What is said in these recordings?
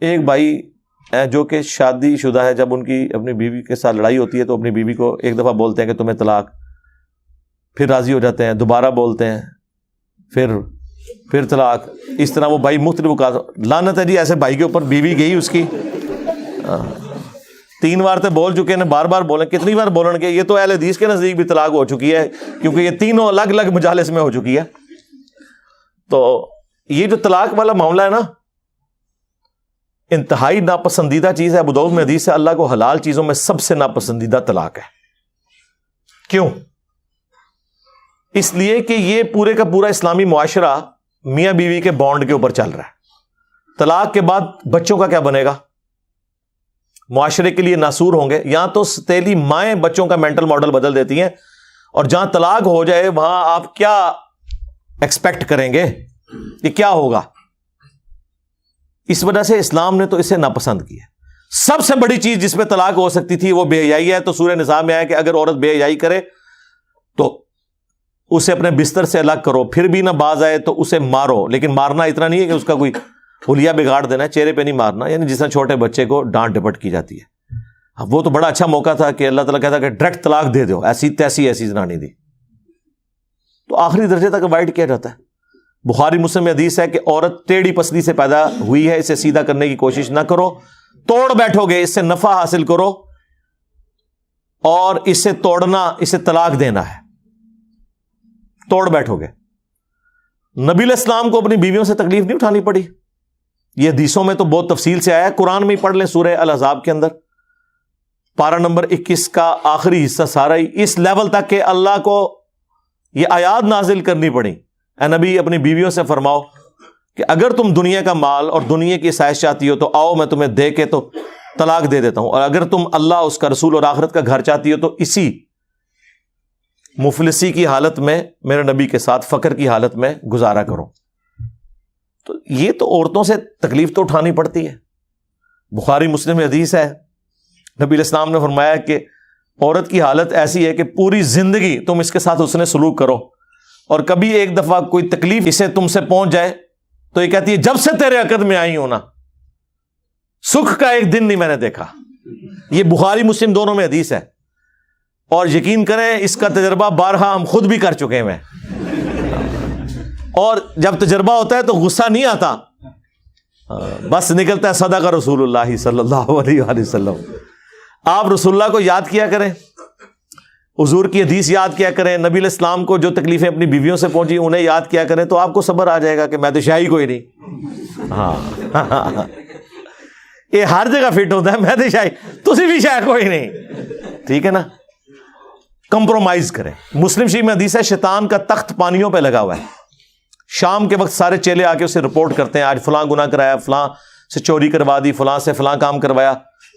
ایک بھائی جو کہ شادی شدہ ہے، جب ان کی اپنی بیوی کے ساتھ لڑائی ہوتی ہے تو اپنی بیوی کو ایک دفعہ بولتے ہیں کہ تمہیں طلاق، پھر راضی ہو جاتے ہیں، دوبارہ بولتے ہیں، پھر طلاق، اس طرح وہ بھائی مختلف اوقات، لعنت ہے جی ایسے بھائی کے اوپر، بیوی گئی اس کی 3 بار تے بول چکے ہیں، بار بار بولیں، کتنی بار بولیں گے؟ یہ تو اہل حدیث کے نزدیک بھی طلاق ہو چکی ہے، کیونکہ یہ تینوں الگ الگ مجالس میں ہو چکی ہے۔ تو یہ جو طلاق والا معاملہ ہے نا، انتہائی ناپسندیدہ چیز ہے۔ ابو داؤد میں حدیث ہے اللہ کو حلال چیزوں میں سب سے ناپسندیدہ طلاق ہے۔ کیوں؟ اس لیے کہ یہ پورے کا پورا اسلامی معاشرہ میاں بیوی کے بانڈ کے اوپر چل رہا ہے۔ طلاق کے بعد بچوں کا کیا بنے گا؟ معاشرے کے لیے ناسور ہوں گے۔ یہاں تو ستیلی مائیں بچوں کا مینٹل ماڈل بدل دیتی ہیں، اور جہاں طلاق ہو جائے وہاں آپ کیا ایکسپیکٹ کریں گے؟ یہ کیا ہوگا؟ اس وجہ سے اسلام نے تو اسے ناپسند کیا۔ سب سے بڑی چیز جس پہ طلاق ہو سکتی تھی وہ بے حیائی ہے، تو سورہ نساء میں آیا کہ اگر عورت بے حیائی کرے تو اسے اپنے بستر سے الگ کرو، پھر بھی نہ باز آئے تو اسے مارو، لیکن مارنا اتنا نہیں ہے کہ اس کا کوئی حلیہ بگاڑ دینا ہے، چہرے پہ نہیں مارنا، یعنی جس طرح چھوٹے بچے کو ڈانٹ ڈپٹ کی جاتی ہے۔ اب وہ تو بڑا اچھا موقع تھا کہ اللہ تعالیٰ کہتا کہ ڈائریکٹ طلاق دے دو، ایسی تیسی زنانی دی، تو آخری درجے تک اوائڈ کیا جاتا ہے۔ بخاری مسلم میں حدیث ہے کہ عورت ٹیڑھی پسلی سے پیدا ہوئی ہے، اسے سیدھا کرنے کی کوشش نہ کرو، توڑ بیٹھو گے اس سے نفع حاصل کرو، اور اسے توڑنا، اسے طلاق دینا ہے، توڑ بیٹھو گے۔ نبی علیہ السلام کو اپنی بیویوں سے تکلیف نہیں اٹھانی پڑی، یہ حدیثوں میں تو بہت تفصیل سے آیا ہے، قرآن میں ہی پڑھ لیں سورہ الاحزاب کے اندر پارہ نمبر 21 کا آخری حصہ سارا ہی اس لیول تک کہ اللہ کو یہ آیات نازل کرنی پڑی، اے نبی اپنی بیویوں سے فرماؤ کہ اگر تم دنیا کا مال اور دنیا کی عیش چاہتی ہو تو آؤ میں تمہیں دے کے تو طلاق دے دیتا ہوں، اور اگر تم اللہ، اس کا رسول اور آخرت کا گھر چاہتی ہو تو اسی مفلسی کی حالت میں میرے نبی کے ساتھ فقر کی حالت میں گزارا کرو۔ تو یہ تو عورتوں سے تکلیف تو اٹھانی پڑتی ہے۔ بخاری مسلم میں حدیث ہے، نبی علیہ السلام نے فرمایا کہ عورت کی حالت ایسی ہے کہ پوری زندگی تم اس کے ساتھ حسن سلوک کرو، اور کبھی ایک دفعہ کوئی تکلیف اسے تم سے پہنچ جائے تو یہ کہتی ہے جب سے تیرے عقد میں آئی ہوں نا سکھ کا ایک دن نہیں میں نے دیکھا۔ یہ بخاری مسلم دونوں میں حدیث ہے، اور یقین کریں اس کا تجربہ بارہا ہم خود بھی کر چکے ہیں، اور جب تجربہ ہوتا ہے تو غصہ نہیں آتا، بس نکلتا ہے صدق رسول اللہ صلی اللہ علیہ وآلہ وسلم۔ آپ رسول اللہ کو یاد کیا کریں، حضور کی حدیث یاد کیا کریں، نبی علیہ السلام کو جو تکلیفیں اپنی بیویوں سے پہنچی انہیں یاد کیا کریں، تو آپ کو صبر آ جائے گا کہ میں تو شاہی کوئی نہیں۔ ہاں یہ ہر جگہ فٹ ہوتا ہے، میں تو شاہی، تسی بھی شاہی کوئی نہیں، ٹھیک ہے نا۔ کمپرومائز کریں۔ مسلم شریف میں حدیث ہے شیطان کا تخت پانیوں پہ لگا ہوا ہے، شام کے وقت سارے چیلے آ کے اسے رپورٹ کرتے ہیں، آج فلاں گناہ کرایا، فلاں سے چوری کروا دی، فلاں سے فلاں کام کروایا،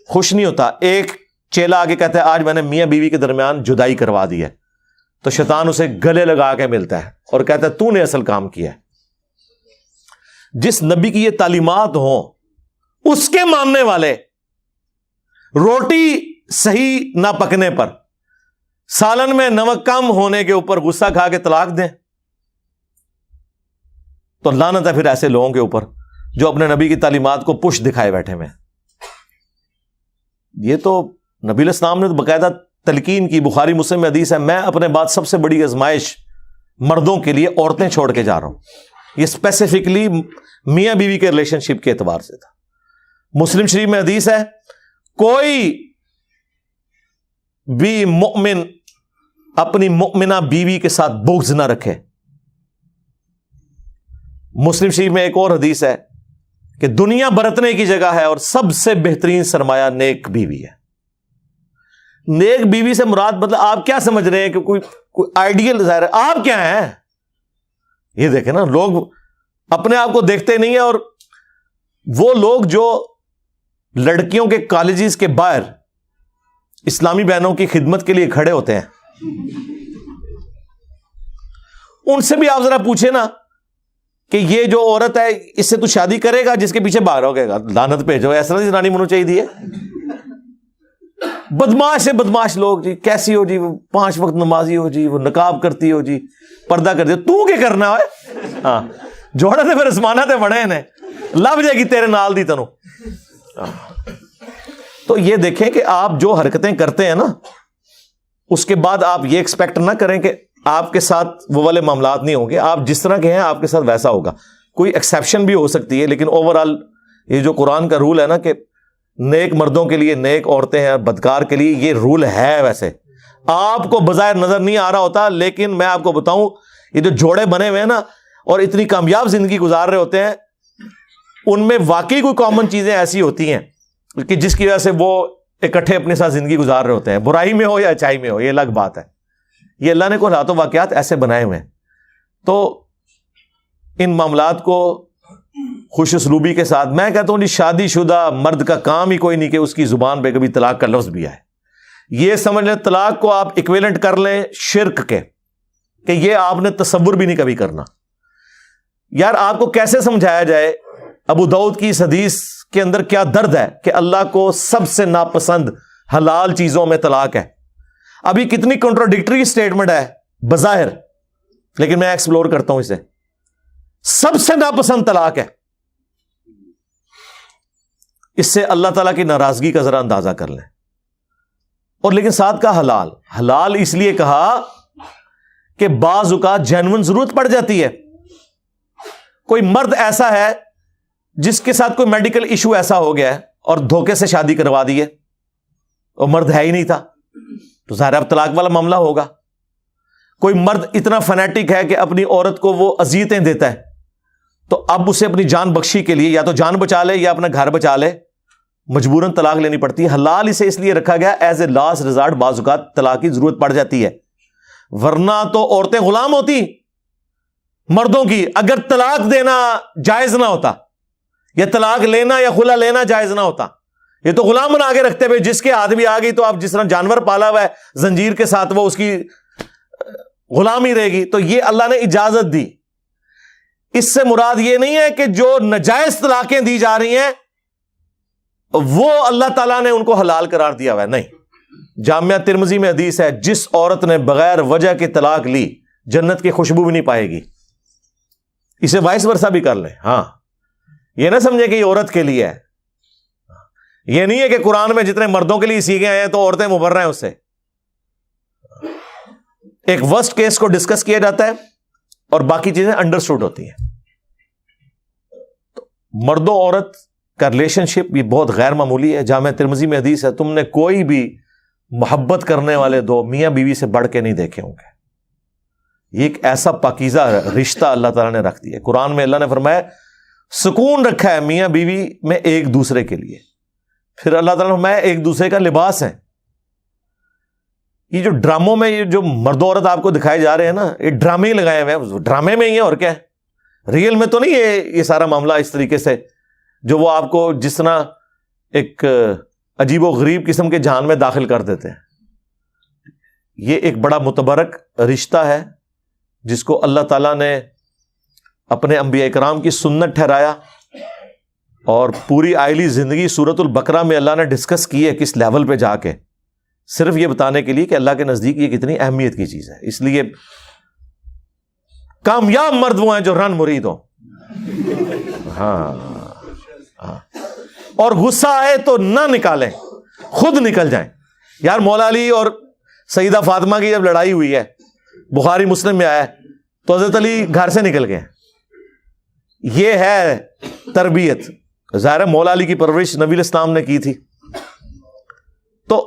خوش نہیں ہوتا۔ ایک چیلا آگے کہتا ہے آج میں نے میاں بیوی کے درمیان جدائی کروا دی ہے، تو شیطان اسے گلے لگا کے ملتا ہے اور کہتا ہے تو نے اصل کام کیا ہے۔ جس نبی کی یہ تعلیمات ہوں اس کے ماننے والے روٹی صحیح نہ پکنے پر، سالن میں نمک کم ہونے کے اوپر غصہ کھا کے طلاق دیں، تو لعنت ہے پھر ایسے لوگوں کے اوپر جو اپنے نبی کی تعلیمات کو پش دکھائے بیٹھے ہوئے۔ یہ تو نبی علیہ السلام نے باقاعدہ تلقین کی، بخاری مسلم میں حدیث ہے میں اپنے بعد سب سے بڑی آزمائش مردوں کے لیے عورتیں چھوڑ کے جا رہا ہوں۔ یہ اسپیسیفکلی میاں بیوی کے ریلیشن شپ کے اعتبار سے تھا۔ مسلم شریف میں حدیث ہے کوئی بھی مؤمن اپنی مؤمنہ بیوی کے ساتھ بغض نہ رکھے۔ مسلم شریف میں ایک اور حدیث ہے کہ دنیا برتنے کی جگہ ہے اور سب سے بہترین سرمایہ نیک بیوی ہے۔ نیک بیوی سے مراد مطلب آپ کیا سمجھ رہے ہیں کہ کوئی آئیڈیل ظاہر ہے، آپ کیا ہیں؟ یہ دیکھیں نا، لوگ اپنے آپ کو دیکھتے نہیں ہیں، اور وہ لوگ جو لڑکیوں کے کالجز کے باہر اسلامی بہنوں کی خدمت کے لیے کھڑے ہوتے ہیں، ان سے بھی آپ ذرا پوچھیں نا کہ یہ جو عورت ہے اس سے تو شادی کرے گا جس کے پیچھے باہر ہو گئے گا، لعنت بھیجو، ایسا نہیں زنانی منو چاہیے ہے۔ بدماش سے بدماش لوگ جی، کیسی ہو جی وہ 5 وقت نمازی ہو جی، وہ نقاب کرتی ہو جی، پردہ کرتی ہو، تو کیا کرنا ہے؟ ہاں جوڑے تھے پھر اسمانہ تے بڑے ہیں، لب جائے گی تیرے نال دی تنو. تو یہ دیکھیں کہ آپ جو حرکتیں کرتے ہیں نا اس کے بعد آپ یہ ایکسپیکٹ نہ کریں کہ آپ کے ساتھ وہ والے معاملات نہیں ہوں گے. آپ جس طرح کے ہیں آپ کے ساتھ ویسا ہوگا. کوئی ایکسیپشن بھی ہو سکتی ہے لیکن اوور آل یہ جو قرآن کا رول ہے نا کہ نیک مردوں کے لیے نیک عورتیں ہیں, بدکار کے لیے یہ رول ہے. ویسے آپ کو بظاہر نظر نہیں آ رہا ہوتا لیکن میں آپ کو بتاؤں یہ جو جوڑے بنے ہوئے ہیں نا اور اتنی کامیاب زندگی گزار رہے ہوتے ہیں ان میں واقعی کوئی کامن چیزیں ایسی ہوتی ہیں کہ جس کی وجہ سے وہ اکٹھے اپنے ساتھ زندگی گزار رہے ہوتے ہیں, برائی میں ہو یا اچائی میں ہو. یہ الگ بات ہے. یہ اللہ نے کوئی حالات و واقعات ایسے بنائے ہوئے ہیں. تو ان معاملات کو خوش اسلوبی کے ساتھ, میں کہتا ہوں جی شادی شدہ مرد کا کام ہی کوئی نہیں کہ اس کی زبان پہ کبھی طلاق کا لفظ بھی آئے. یہ سمجھ لیں طلاق کو آپ ایکویلنٹ کر لیں شرک کے, کہ یہ آپ نے تصور بھی نہیں کبھی کرنا. یار آپ کو کیسے سمجھایا جائے ابو داؤد کی اس حدیث کے اندر کیا درد ہے کہ اللہ کو سب سے ناپسند حلال چیزوں میں طلاق ہے. ابھی کتنی کنٹراڈکٹری سٹیٹمنٹ ہے بظاہر, لیکن میں ایکسپلور کرتا ہوں اسے. سب سے ناپسند طلاق ہے. اس سے اللہ تعالیٰ کی ناراضگی کا ذرا اندازہ کر لیں. اور لیکن ساتھ کا حلال, حلال اس لیے کہا کہ بعض اوقات جینون ضرورت پڑ جاتی ہے. کوئی مرد ایسا ہے جس کے ساتھ کوئی میڈیکل ایشو ایسا ہو گیا ہے اور دھوکے سے شادی کروا دی ہے, اور مرد ہے ہی نہیں تھا, تو ظاہر اب طلاق والا معاملہ ہوگا. کوئی مرد اتنا فنیٹک ہے کہ اپنی عورت کو وہ اذیتیں دیتا ہے, تو اب اسے اپنی جان بخشی کے لیے یا تو جان بچا لے یا اپنا گھر بچا لے, مجبوراً طلاق لینی پڑتی ہے. حلال اسے اس لیے رکھا گیا ایز اے لاسٹ ریزارٹ, بعض اوقات طلاق کی ضرورت پڑ جاتی ہے. ورنہ تو عورتیں غلام ہوتی مردوں کی اگر طلاق دینا جائز نہ ہوتا, یا طلاق لینا یا خلا لینا جائز نہ ہوتا. یہ تو غلام بنا کے رکھتے ہوئے جس کے ہاتھ بھی آ گئی تو آپ جس طرح جانور پالا ہوا ہے زنجیر کے ساتھ وہ اس کی غلامی رہے گی. تو یہ اللہ نے اجازت دی. اس سے مراد یہ نہیں ہے کہ جو ناجائز طلاقیں دی جا رہی ہیں وہ اللہ تعالیٰ نے ان کو حلال قرار دیا ہوا ہے, نہیں. جامعہ ترمذی میں حدیث ہے جس عورت نے بغیر وجہ کی طلاق لی جنت کی خوشبو بھی نہیں پائے گی. اسے وائس ورثہ بھی کر لیں. ہاں یہ نہ سمجھے کہ یہ عورت کے لیے ہے. یہ نہیں ہے کہ قرآن میں جتنے مردوں کے لیے سیکھے آئے ہیں تو عورتیں مبرہ ہیں اس سے. ایک ورسٹ کیس کو ڈسکس کیا جاتا ہے اور باقی چیزیں انڈرسٹوڈ ہوتی ہیں. تو مرد و عورت کا ریلیشن شپ یہ بہت غیر معمولی ہے. جامعہ ترمذی میں حدیث ہے تم نے کوئی بھی محبت کرنے والے دو میاں بیوی سے بڑھ کے نہیں دیکھے ہوں گے. یہ ایک ایسا پاکیزہ رشتہ اللہ تعالیٰ نے رکھ دیا. قرآن میں اللہ نے فرمایا سکون رکھا ہے میاں بیوی میں ایک دوسرے کے لیے. پھر اللہ تعالیٰ نے فرمایا ایک دوسرے کا لباس ہے. یہ جو ڈراموں میں یہ جو مرد و عورت آپ کو دکھائے جا رہے ہیں نا, یہ ڈرامے ہی لگائے ہوئے ہیں, ڈرامے میں ہی ہے اور کیا ہے. ریئل میں تو نہیں یہ سارا معاملہ اس طریقے سے جو وہ آپ کو جس طرح ایک عجیب و غریب قسم کے جہان میں داخل کر دیتے ہیں. یہ ایک بڑا متبرک رشتہ ہے جس کو اللہ تعالیٰ نے اپنے انبیاء کرام کی سنت ٹھہرایا, اور پوری آئلی زندگی سورۃ البقرہ میں اللہ نے ڈسکس کی ہے کس لیول پہ جا کے, صرف یہ بتانے کے لیے کہ اللہ کے نزدیک یہ کتنی اہمیت کی چیز ہے. اس لیے کامیاب مرد وہ ہیں جو رن مرید ہو. ہاں, اور غصہ آئے تو نہ نکالیں, خود نکل جائیں. یار مولا علی اور سیدہ فاطمہ کی جب لڑائی ہوئی ہے, بخاری مسلم میں آیا ہے, تو حضرت علی گھر سے نکل گئے. یہ ہے تربیت. ظاہر مولا علی کی پرورش نبی الاسلام نے کی تھی. تو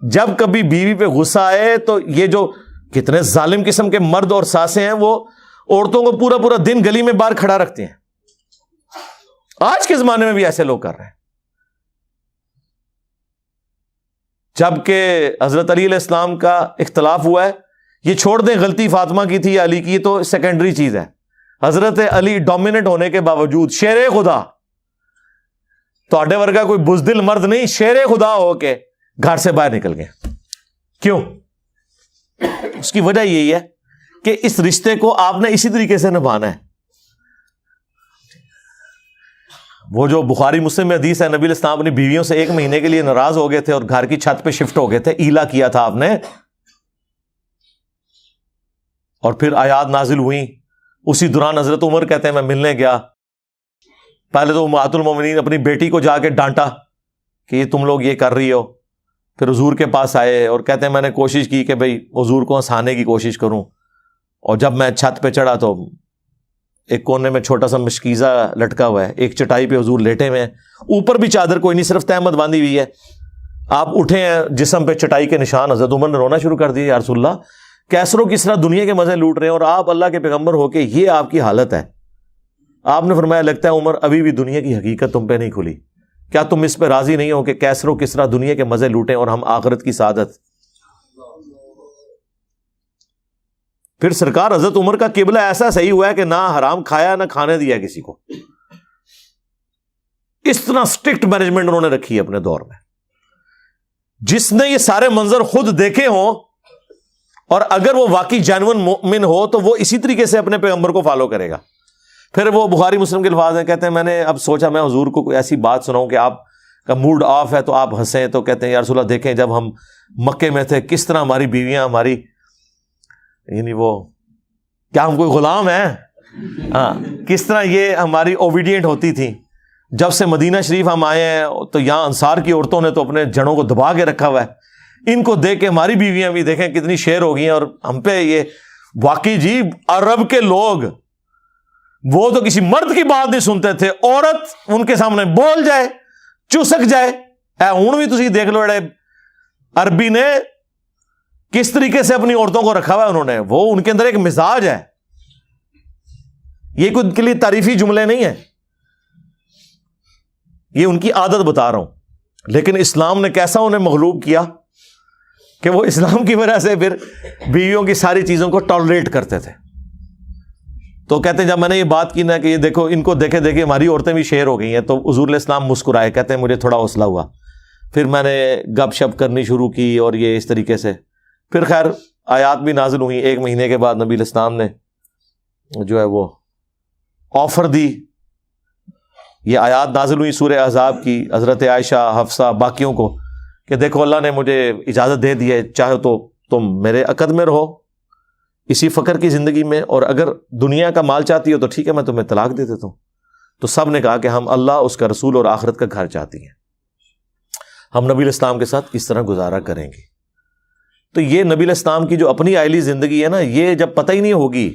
جب کبھی بیوی پہ غصہ آئے تو یہ جو کتنے ظالم قسم کے مرد اور ساسیں ہیں وہ عورتوں کو پورا پورا دن گلی میں باہر کھڑا رکھتے ہیں. آج کے زمانے میں بھی ایسے لوگ کر رہے ہیں. جبکہ حضرت علی علیہ السلام کا اختلاف ہوا ہے, یہ چھوڑ دیں غلطی فاطمہ کی تھی یا علی کی, تو سیکنڈری چیز ہے. حضرت علی ڈومیننٹ ہونے کے باوجود شیر خدا, تو اڈے ورگا کوئی بزدل مرد نہیں, شیر خدا ہو کے گھر سے باہر نکل گئے. کیوں؟ اس کی وجہ یہی ہے کہ اس رشتے کو آپ نے اسی طریقے سے نبھانا ہے. وہ جو بخاری مسلم میں حدیث ہے, نبی علیہ السلام اپنی بیویوں سے 1 مہینے کے لیے ناراض ہو گئے تھے اور گھر کی چھت پہ شفٹ ہو گئے تھے, ایلا کیا تھا آپ نے, اور پھر آیات نازل ہوئیں. اسی دوران حضرت عمر کہتے ہیں میں ملنے گیا, پہلے تو امہات المومنین اپنی بیٹی کو جا کے ڈانٹا کہ یہ تم لوگ یہ کر رہی ہو. پھر حضور کے پاس آئے اور کہتے ہیں میں نے کوشش کی کہ بھئی حضور کو ہنسانے کی کوشش کروں, اور جب میں چھت پہ چڑھا تو ایک کونے میں چھوٹا سا مشکیزہ لٹکا ہوا ہے, ایک چٹائی پہ حضور لیٹے ہوئے ہیں, اوپر بھی چادر کوئی نہیں, صرف تہمت باندھی ہوئی ہے. آپ اٹھے ہیں, جسم پہ چٹائی کے نشان. حضرت عمر نے رونا شروع کر دیا, یا رسول اللہ کیسر و کس طرح دنیا کے مزے لوٹ رہے ہیں اور آپ اللہ کے پیغمبر ہو کے یہ آپ کی حالت ہے. آپ نے فرمایا لگتا ہے عمر ابھی بھی دنیا کی حقیقت تم پہ نہیں کھلی, کیا تم اس پہ راضی نہیں ہو کہ کیسر و کس طرح دنیا کے مزے لوٹیں اور ہم آخرت کی سعادت. پھر سرکار حضرت عمر کا قبلہ ایسا صحیح ہوا ہے کہ نہ حرام کھایا نہ کھانے دیا کسی کو. اس طرح سٹرکٹ مینجمنٹ انہوں نے رکھی ہے اپنے دور میں. جس نے یہ سارے منظر خود دیکھے ہوں اور اگر وہ واقعی جینون مومن ہو تو وہ اسی طریقے سے اپنے پیغمبر کو فالو کرے گا. پھر وہ بخاری مسلم کے الفاظ ہیں, کہتے ہیں میں نے اب سوچا میں حضور کو کوئی ایسی بات سناؤں کہ آپ کا موڈ آف ہے تو آپ ہنسیں. تو کہتے ہیں یا رسول اللہ دیکھیں جب ہم مکے میں تھے کس طرح ہماری بیویاں ہماری یعنی وہ کیا ہم کوئی غلام ہیں, ہاں کس طرح یہ ہماری اوبیڈینٹ ہوتی تھی. جب سے مدینہ شریف ہم آئے ہیں تو یہاں انصار کی عورتوں نے تو اپنے جڑوں کو دبا کے رکھا ہوا ہے. ان کو دیکھ کے ہماری بیویاں بھی دیکھیں کتنی شیر ہو گئی ہیں, اور ہم پہ یہ واقعی جی عرب کے لوگ وہ تو کسی مرد کی بات نہیں سنتے تھے, عورت ان کے سامنے بول جائے چسک جائے. ہوں بھی تسی دیکھ لو عربی نے کس طریقے سے اپنی عورتوں کو رکھا ہوا ہے انہوں نے, وہ ان کے اندر ایک مزاج ہے. یہ کوئی ان کے لیے تعریفی جملے نہیں ہیں, یہ ان کی عادت بتا رہا ہوں. لیکن اسلام نے کیسا انہیں مغلوب کیا کہ وہ اسلام کی وجہ سے پھر بیویوں کی ساری چیزوں کو ٹالریٹ کرتے تھے. تو کہتے ہیں جب میں نے یہ بات کی نا کہ یہ دیکھو ان کو دیکھے دیکھے ہماری عورتیں بھی شیر ہو گئی ہیں, تو حضور علیہ السلام مسکرائے, کہتے ہیں مجھے تھوڑا حوصلہ ہوا. پھر میں نے گپ شپ کرنی شروع کی اور یہ اس طریقے سے پھر خیر آیات بھی نازل ہوئی. 1 مہینے کے بعد نبی علیہ السلام نے جو ہے وہ آفر دی. یہ آیات نازل ہوئی سورہ احزاب کی, حضرت عائشہ حفصہ باقیوں کو, کہ دیکھو اللہ نے مجھے اجازت دے دی ہے, چاہے تو تم میرے عقد میں رہو اسی فقر کی زندگی میں, اور اگر دنیا کا مال چاہتی ہو تو ٹھیک ہے میں تمہیں طلاق دے دیتا ہوں. تو سب نے کہا کہ ہم اللہ اس کا رسول اور آخرت کا گھر چاہتی ہیں, ہم نبی علیہ السلام کے ساتھ کس طرح گزارا کریں گے. تو یہ نبی علیہ السلام کی جو اپنی آئلی زندگی ہے نا, یہ جب پتہ ہی نہیں ہوگی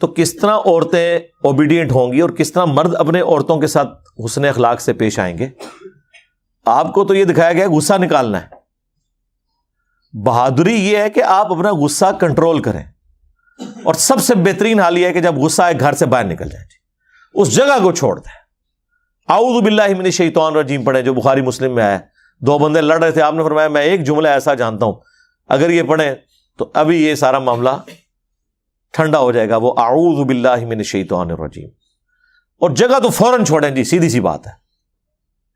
تو کس طرح عورتیں اوبیڈینٹ ہوں گی اور کس طرح مرد اپنے عورتوں کے ساتھ حسن اخلاق سے پیش آئیں گے. آپ کو تو یہ دکھایا گیا غصہ نکالنا ہے. بہادری یہ ہے کہ آپ اپنا غصہ کنٹرول کریں, اور سب سے بہترین حال یہ ہے کہ جب غصہ ایک گھر سے باہر نکل جائے اس جگہ کو چھوڑ دیں. اعوذ باللہ من الشیطان الرجیم پڑھیں جو بخاری مسلم میں آیا ہے. 2 بندے لڑ رہے تھے, آپ نے فرمایا میں ایک جملہ ایسا جانتا ہوں اگر یہ پڑھیں تو ابھی یہ سارا معاملہ ٹھنڈا ہو جائے گا, وہ اعوذ باللہ من الشیطان الرجیم, اور جگہ تو فوراً چھوڑیں جی, سیدھی سی بات ہے.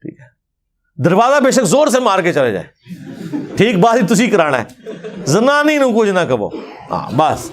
ٹھیک ہے, دروازہ بے شک زور سے مار کے چلے جائیں, ٹھیک بات ہی تسی کرانا ہے, زنانی نو کچھ نہ کہو, ہاں بس